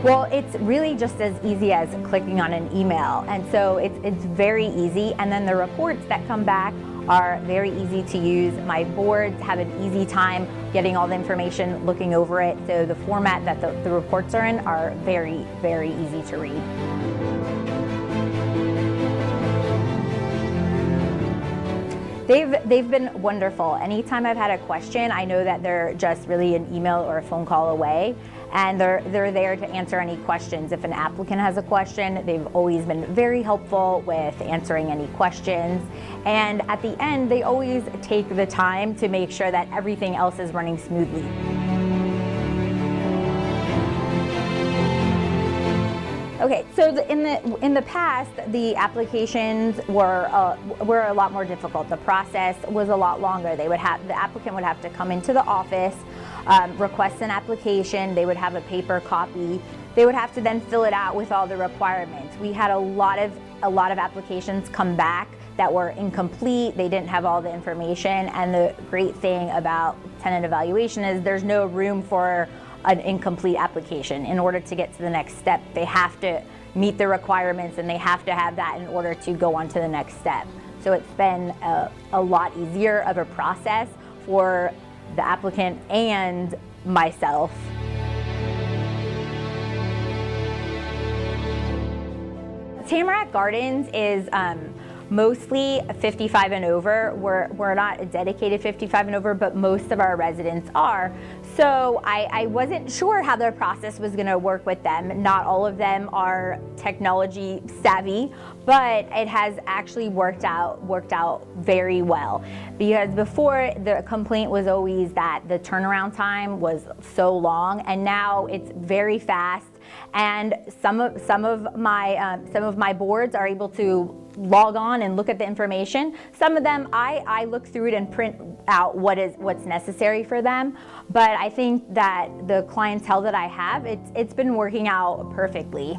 Well, it's really just as easy as clicking on an email, and so it's very easy. And then the reports that come back are very easy to use. My boards have an easy time getting all the information, looking over it. So the format that the reports are in are very, very easy to read. They've been wonderful. Anytime I've had a question, I know that they're just really an email or a phone call away, and they're there to answer any questions. If an applicant has a question, they've always been very helpful with answering any questions. And at the end, they always take the time to make sure that everything else is running smoothly. Okay, so in the past, the applications were a lot more difficult. The process was a lot longer. The applicant would have to come into the office, request an application. They would have a paper copy. They would have to then fill it out with all the requirements. We had a lot of applications come back that were incomplete. They didn't have all the information. And the great thing about tenant evaluation is there's no room for an incomplete application. In order to get to the next step, they have to meet the requirements, and they have to have that in order to go on to the next step. So it's been a lot easier of a process for the applicant and myself. Tamarack Gardens is mostly 55 and over. We're not a dedicated 55 and over, but most of our residents are. So I wasn't sure how the process was going to work with them. Not all of them are technology savvy, but it has actually worked out very well. Because before, the complaint was always that the turnaround time was so long, and now it's very fast. And some of my boards are able to log on and look at the information. Some of them I look through it and print out what's necessary for them. But I think that the clientele that I have, it's been working out perfectly.